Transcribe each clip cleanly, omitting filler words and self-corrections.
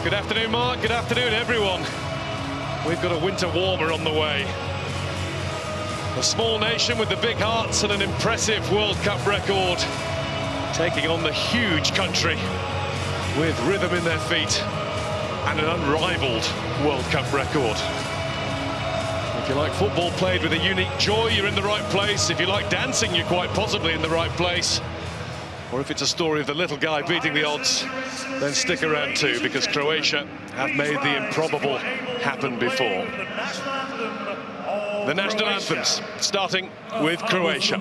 Good afternoon, Mark. Good afternoon, everyone. We've got a winter warmer on the way. A small nation with the big hearts and an impressive World Cup record, taking on the huge country with rhythm in their feet and an unrivaled World Cup record. If you like football played with a unique joy, you're in the right place. If you like dancing, you're quite possibly in the right place. Or if it's a story of the little guy beating the odds, then stick around too, because Croatia have made the improbable happen before. The national anthems, starting with Croatia.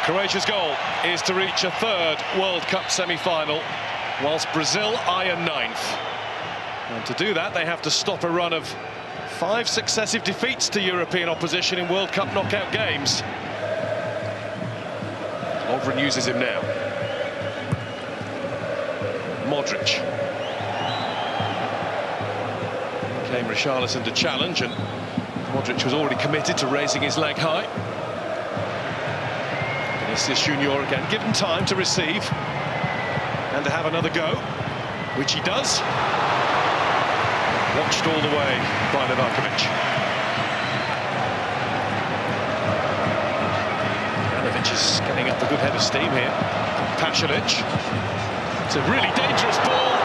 Croatia's goal is to reach a third World Cup semi-final, whilst Brazil eye a ninth. And to do that, they have to stop a run of 5 successive defeats to European opposition in World Cup knockout games. Lovren uses him now. Modric. Came Richarlison to challenge, and Modric was already committed to raising his leg high. Vinicius Junior again, given time to receive and to have another go, which he does. Watched all the way by Livakovic. Juranovic is getting up a good head of steam here. Pasalic. It's a really dangerous ball.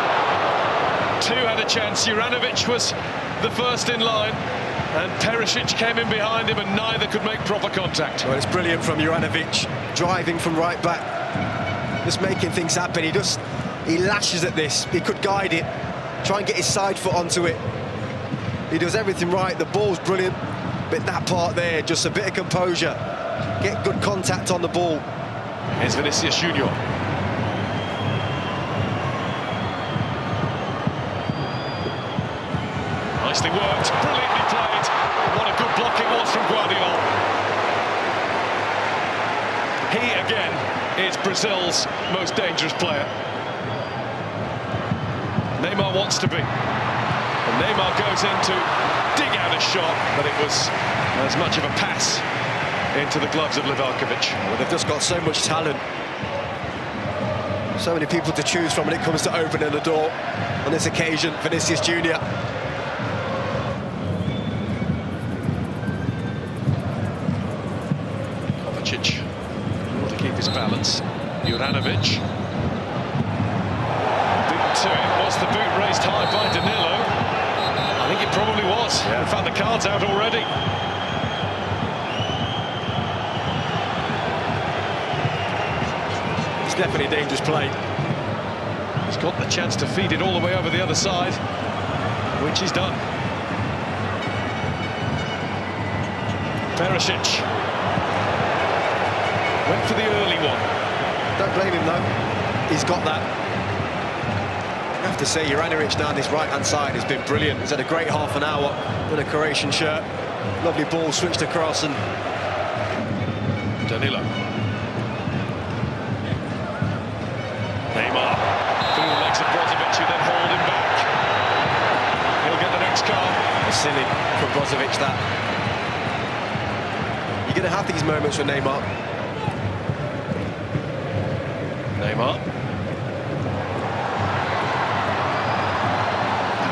Two had a chance. Juranovic was the first in line, and Perisic came in behind him, and neither could make proper contact. Well, it's brilliant from Juranovic, driving from right back, just making things happen. He lashes at this. He could guide it, try and get his side foot onto it. He does everything right. The ball's brilliant, but that part there, just a bit of composure. Get good contact on the ball. Here's Vinicius Junior. Nicely worked, brilliantly played. What a good block it was from Guardiola. He, again, is Brazil's most dangerous player. Neymar wants to be. And Neymar goes in to dig out a shot, but it was as much of a pass into the gloves of Livakovic. Well, they've just got so much talent. So many people to choose from when it comes to opening the door. On this occasion, Vinicius Junior. Kovacic, able to keep his balance. Juranovic. To it. Was the boot raised high by Danilo? I think it probably was. Yeah. In fact, the card's out already. It's definitely a dangerous play. He's got the chance to feed it all the way over the other side, which he's done. Perisic went for the early one. Don't blame him though. He's got that. I have to say, Juranovic down this right-hand side has been brilliant. He's had a great half an hour in a Croatian shirt. Lovely ball switched across, and Danilo. Neymar through the legs of Brozovic, who then hold him back. He'll get the next card. It's silly for Brozovic, that. You're going to have these moments with Neymar. Neymar.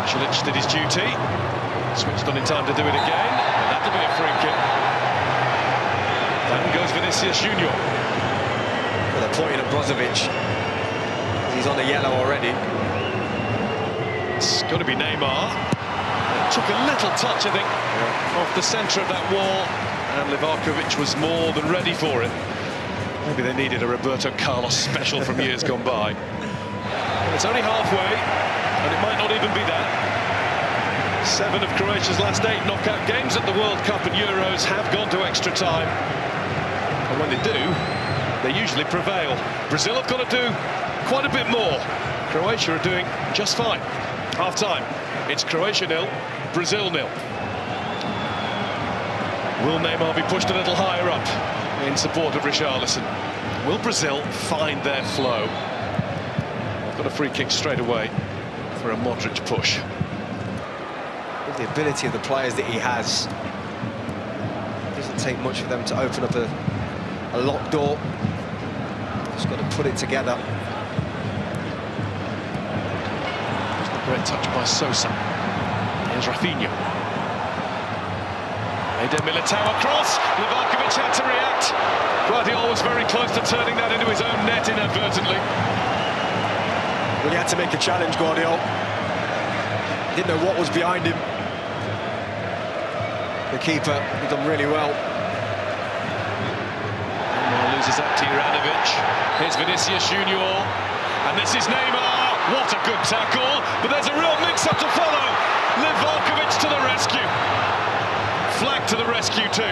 Pasalic did his duty, switched on in time to do it again, and that'll be a free kick. Down goes Vinicius Junior. Well, they're pointing at Brozovic. He's on a yellow already. It's got to be Neymar. It took a little touch, I think, off the centre of that wall, and Livakovic was more than ready for it. Maybe they needed a Roberto Carlos special from years gone by. It's only halfway. And it might not even be that. 7 of Croatia's last 8 knockout games at the World Cup and Euros have gone to extra time. And when they do, they usually prevail. Brazil have got to do quite a bit more. Croatia are doing just fine. Half-time, it's Croatia 0, Brazil 0. Will Neymar be pushed a little higher up in support of Richarlison? Will Brazil find their flow? They've got a free kick straight away for a Modric push. With the ability of the players that he has, it doesn't take much for them to open up a locked door. Just got to put it together. Great touch by Sosa. Here's Rafinha. Eder Militao across. Livakovic had to react. Guardiola was very close to turning that into his own net inadvertently. Well, he had to make a challenge, Guardiola. Didn't know what was behind him. The keeper, he done really well. Neymar loses that to Juranovic. Here's Vinicius Junior. And this is Neymar. What a good tackle, but there's a real mix-up to follow. Livakovic to the rescue. Flag to the rescue too.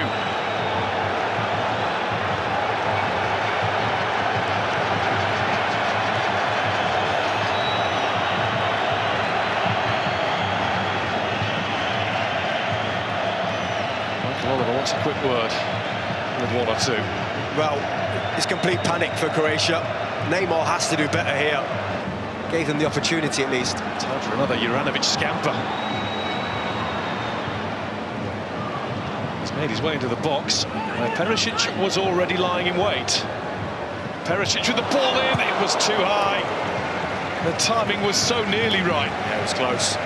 Michael Oliver wants a quick word with one or two. Well, it's complete panic for Croatia. Neymar has to do better here. Gave them the opportunity at least. Time for another Juranovic scamper. He's made his way into the box, where Perisic was already lying in wait. Perisic with the ball in, it was too high. The timing was so nearly right. Yeah, it was close. I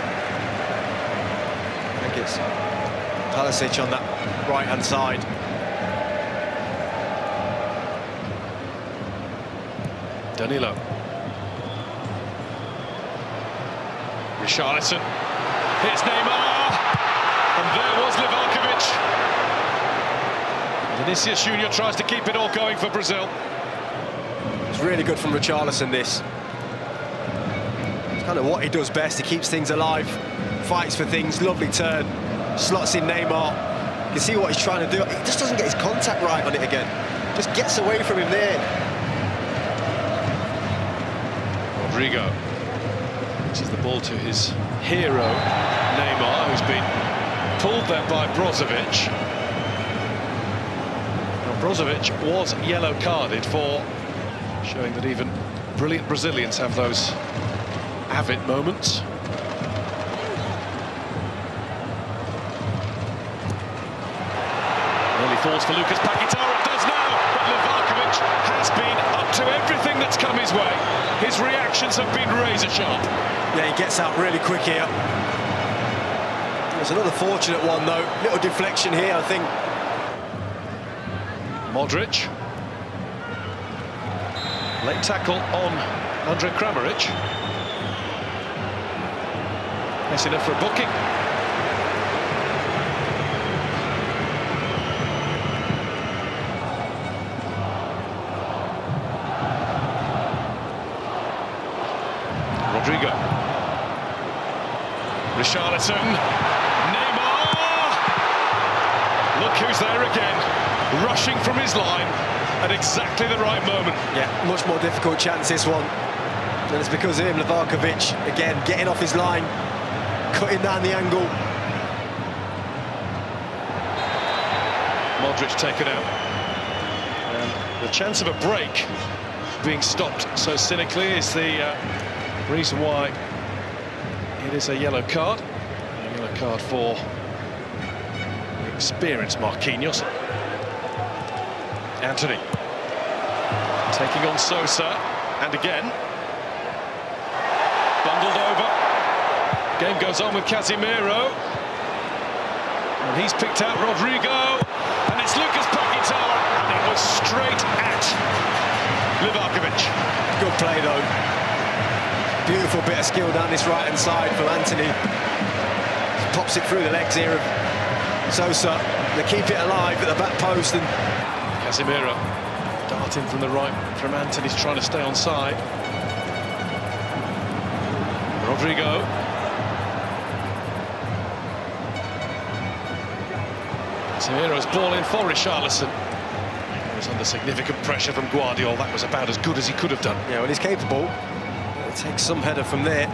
think it's Perisic on that right-hand side. Danilo. Richarlison. Here's Neymar. And there was Livakovic. Vinicius Junior tries to keep it all going for Brazil. It's really good from Richarlison, this. It's kind of what he does best. He keeps things alive, fights for things, lovely turn, slots in Neymar. You can see what he's trying to do. He just doesn't get his contact right on it again. Just gets away from him there. Rodrigo. This is the ball to his hero, Neymar, who's been pulled there by Brozovic. Now, Brozovic was yellow carded for showing that even brilliant Brazilians have those avid moments. Nearly falls for Lucas Paquetá, it does now, but Livakovic has been up to everything that's come his way. His reactions have been razor sharp. Yeah, he gets out really quick here. There's another fortunate one, though. Little deflection here, I think. Modric. Late tackle on Andre Kramaric. That's enough for a booking. Rodrigo. Richarlison. Neymar! Look who's there again, rushing from his line at exactly the right moment. Yeah, much more difficult chance, this one. And it's because of him, Livakovic, again, getting off his line, cutting down the angle. Modric taken out. And the chance of a break being stopped so cynically is the reason why it is a yellow card. A yellow card for the experienced Marquinhos. Anthony taking on Sosa, and again bundled over. Game goes on with Casemiro, and he's picked out Rodrigo, and it's Lucas Paquetá, and it was straight at Livakovic. Good play, though. Beautiful bit of skill down this right-hand side from Anthony. Just pops it through the legs here of Sosa. They keep it alive at the back post, and Casemiro darting from the right from Anthony's trying to stay on side. Rodrigo. Casemiro's ball in for Richarlison. He was under significant pressure from Guardiola. That was about as good as he could have done. yeah, well, he's capable. He'll take some header from there.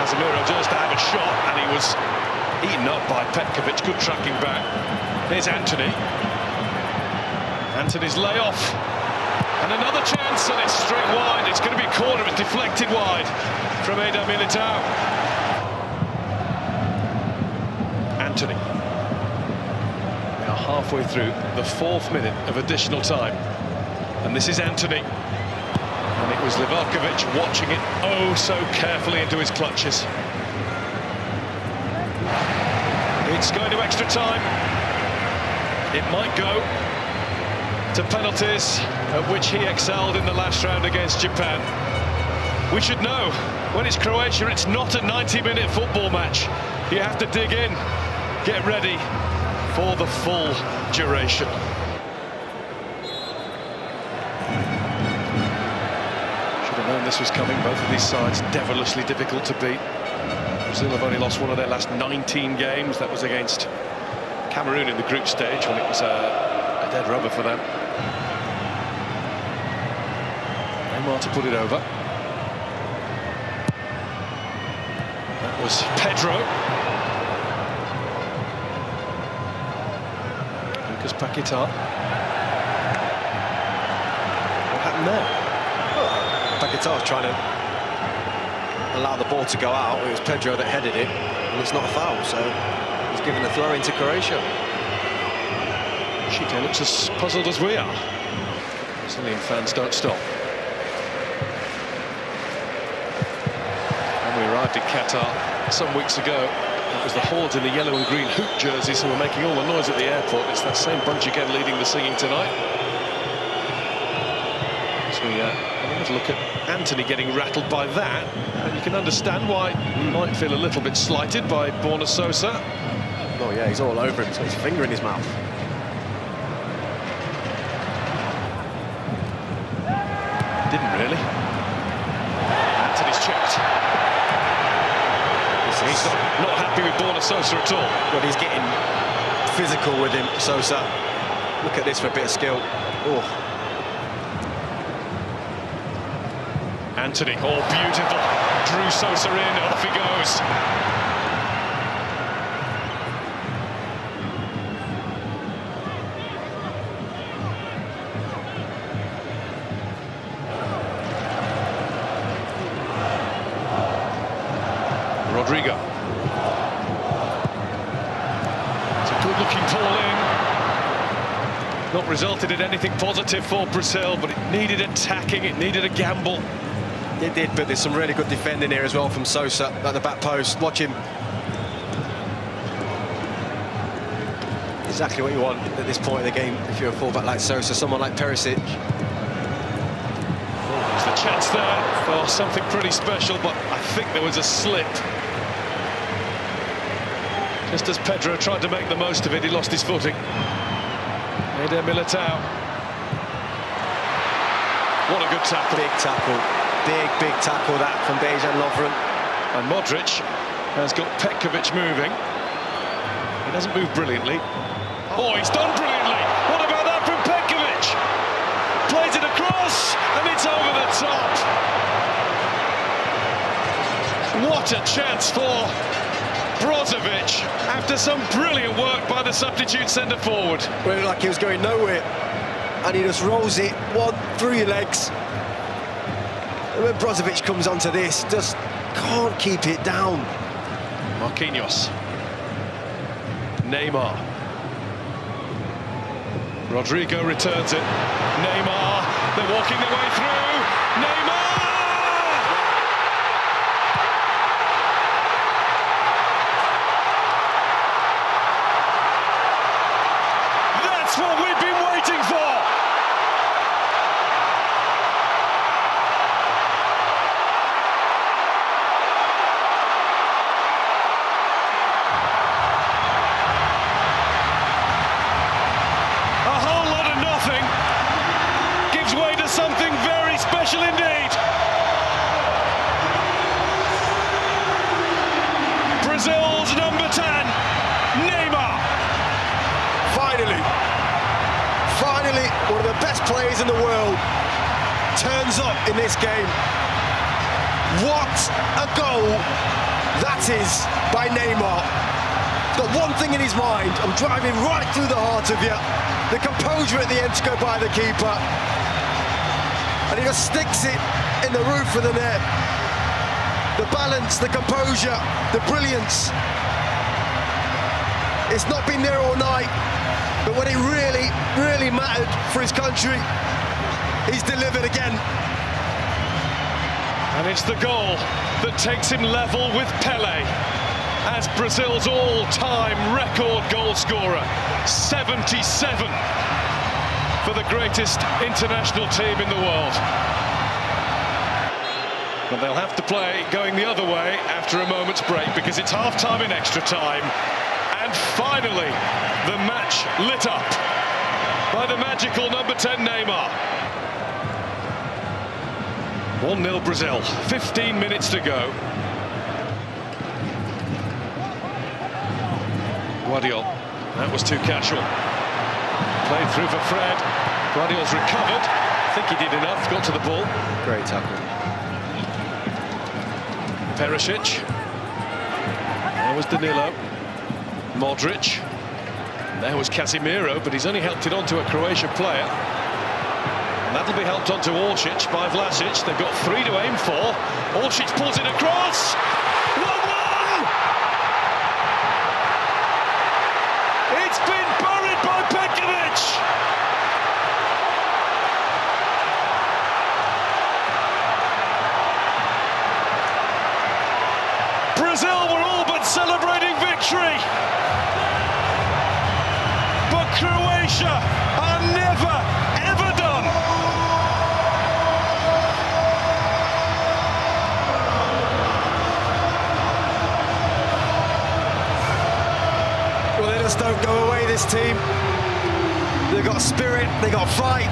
Casemiro just to have a shot, and he was eaten up by Petkovic. Good tracking back. Here's Anthony. Anthony's layoff. And another chance, and it's straight wide. It's going to be a corner. It's deflected wide from Eder Militao. Anthony. We are halfway through the 4th minute of additional time. And this is Anthony. And it was Livakovic watching it oh so carefully into his clutches. It's going to extra time. It might go to penalties, at which he excelled in the last round against Japan. We should know, when it's Croatia, it's not a 90-minute football match. You have to dig in, get ready for the full duration. Should have known this was coming. Both of these sides devilishly difficult to beat. Brazil have only lost one of their last 19 games. That was against Cameroon in the group stage, when it was a dead rubber for them. Neymar to put it over. That was Pedro. Lucas Paquetá. What happened there? Well, Paquetá was trying to allow the ball to go out. It was Pedro that headed it, and it's not a foul, so he's given the throw into Croatia. Chite looks as puzzled as we are. Brazilian fans don't stop. When we arrived in Qatar some weeks ago, it was the hordes in the yellow and green hoop jerseys who were making all the noise at the airport. It's that same bunch again leading the singing tonight. So we have a little look at Anthony getting rattled by that, and you can understand why he might feel a little bit slighted by Borna Sosa. Oh yeah, he's all over him. He's got his finger in his mouth. Didn't really. Anthony's checked. He's not happy with Borna Sosa at all. Well, he's getting physical with him, Sosa. Look at this for a bit of skill. Oh. Anthony, oh, beautiful. Drew Sosa in, off he goes. Rodrigo. It's a good-looking ball in. Not resulted in anything positive for Brazil, but it needed attacking, it needed a gamble. It did, but there's some really good defending here as well from Sosa at the back post. Watch him. Exactly what you want at this point of the game if you're a fullback like Sosa, someone like Perisic. There's the chance there for something pretty special, but I think there was a slip. Just as Pedro tried to make the most of it, he lost his footing. Eder Militao. What a good tackle. Big tackle. Big tackle that from Dejan Lovren. And Modric has got Petkovic moving. He doesn't move brilliantly. Oh, he's done brilliantly! What about that from Petkovic? Plays it across, and it's over the top. What a chance for Brozovic after some brilliant work by the substitute centre-forward. Well, like he was going nowhere, and he just rolls it one through your legs. And when Brozovic comes onto this, just can't keep it down. Marquinhos. Neymar. Rodrigo returns it. Neymar, they're walking their way through. Neymar! That's what we've been waiting for! Something very special indeed. Brazil's number 10, Neymar. Finally, one of the best players in the world turns up in this game. What a goal that is by Neymar. He's got one thing in his mind: I'm driving right through the heart of you. The composure at the end to go by the keeper. And he just sticks it in the roof of the net. The balance, the composure, the brilliance. It's not been there all night, but when it really mattered for his country, He's delivered again. And it's the goal that takes him level with Pelé as Brazil's all-time record goal scorer. 77 for the greatest international team in the world. But they'll have to play going the other way after a moment's break because it's half-time in extra time. And finally, the match lit up by the magical number 10 Neymar. 1-0 Brazil, 15 minutes to go. Guardiola, that was too casual. Played through for Fred. Guardiola's recovered. I think he did enough, got to the ball. Great tackle. Perisic. There was Danilo. Modric. There was Casemiro, but he's only helped it onto a Croatian player. And that'll be helped onto Oršić by Vlasic. They've got 3 to aim for. Oršić pulls it across. 1-1! It's been buried by Petkovic. Brazil were all but celebrating victory. But Croatia are never, ever done. Well, they just don't go away, this team. They've got spirit, they've got fight,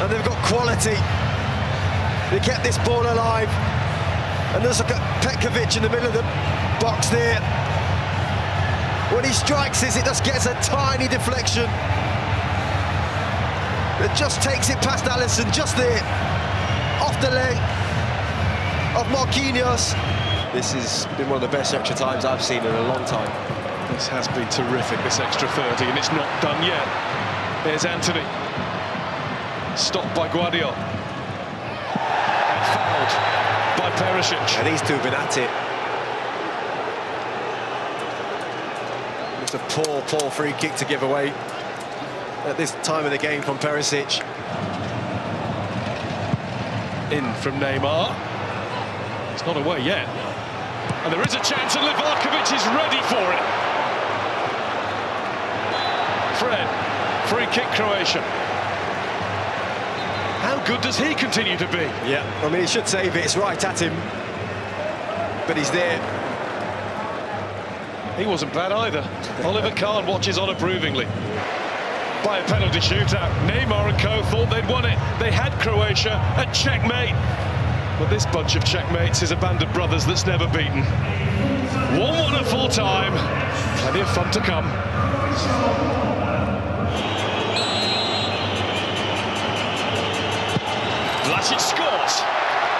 and they've got quality. They kept this ball alive. And let's look at Petkovic in the middle of the box there. When he strikes this, it just gets a tiny deflection. It just takes it past Alisson, just there, off the leg of Marquinhos. This has been one of the best extra times I've seen in a long time. This has been terrific, this extra 30, and it's not done yet. Here's Anthony. Stopped by Guardiola. And fouled by Perisic. And these two have been at it. It's a poor free kick to give away at this time of the game from Perisic. In from Neymar. It's not away yet. And there is a chance, and Livakovic is ready for it. Fred, free kick Croatia. How good does he continue to be? Yeah, I mean, he should save it. It's right at him. But he's there. He wasn't bad either. Oliver Kahn watches on approvingly. By a penalty shootout, Neymar and co thought they'd won it. They had Croatia at checkmate. But this bunch of checkmates is a band of brothers that's never beaten. 1-1 at full time. Plenty of fun to come. Vlasic scores,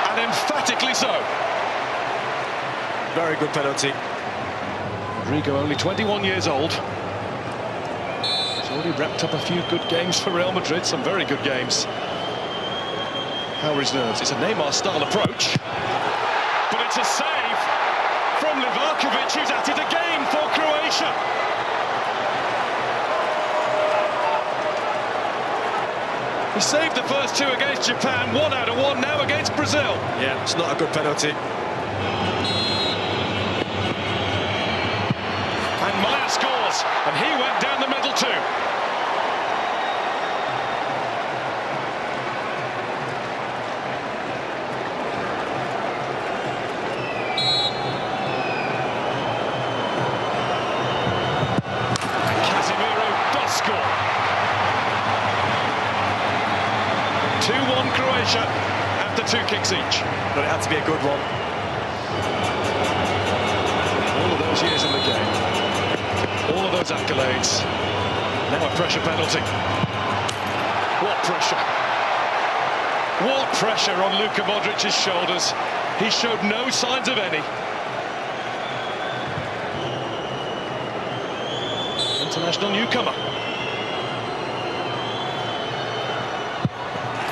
and emphatically so. Very good penalty. Rodrigo, only 21 years old. He's already wrapped up a few good games for Real Madrid, some very good games. How are his nerves? It's a Neymar-style approach. But it's a save from Livakovic, who's at it again for Croatia. He saved the first 2 against Japan, 1 out of 1 now against Brazil. Yeah, it's not a good penalty. And Maya scores, and he went down the middle too. And Casemiro does score. 2-1 Croatia after 2 kicks each. But it had to be a good one. All of those years in the game, all of those accolades. Now a pressure penalty. What pressure? What pressure on Luka Modric's shoulders. He showed no signs of any. International newcomer.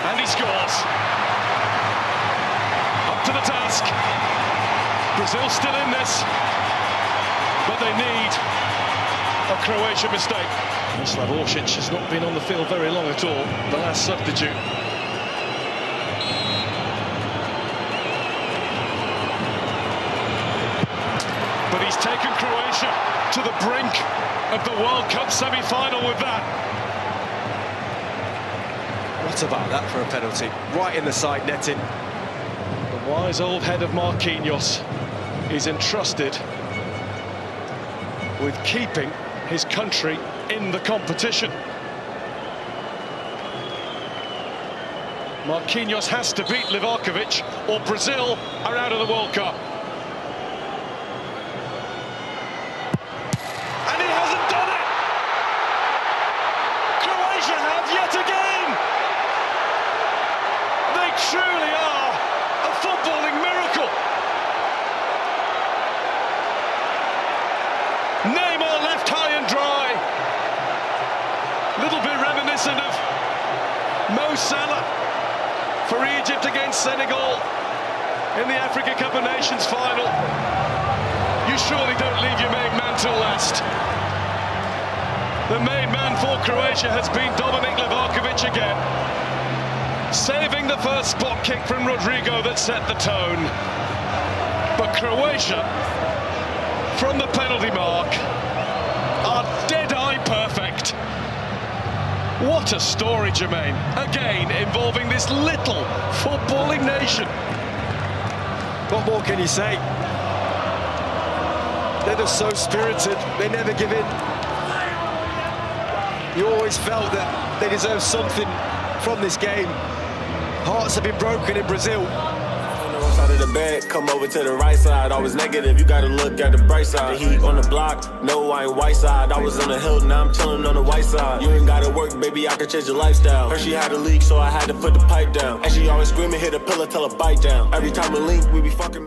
And he scores. Up to the task. Brazil still in this, but they need a Croatian mistake. Mislav Orsic has not been on the field very long at all, the last substitute. But he's taken Croatia to the brink of the World Cup semi-final with that. What about that for a penalty? Right in the side netting. The wise old head of Marquinhos is entrusted with keeping his country in the competition. Marquinhos has to beat Livakovic or Brazil are out of the World Cup. And he hasn't done it! Croatia have yet again! They truly are a footballing miracle! Neymar left high and dry. Little bit reminiscent of Mo Salah for Egypt against Senegal in the Africa Cup of Nations final. You surely don't leave your main man till last. The main man for Croatia has been Dominic Livakovic again, saving the first spot kick from Rodrigo that set the tone. But Croatia, from the penalty mark, are dead-eye perfect. What a story, Jermaine. Again, involving this little footballing nation. What more can you say? They're just so spirited, they never give in. You always felt that they deserved something from this game. Hearts have been broken in Brazil. Out of the bed, come over to the right side. Always negative, you gotta look at the bright side. The heat on the block, no, I ain't white side. I was on the hill, now I'm chilling on the white side. You ain't gotta work, baby, I can change your lifestyle. Heard she had a leak, so I had to put the pipe down. And she always screaming, hit a pillar, tell her bite down. Every time we link, we be fucking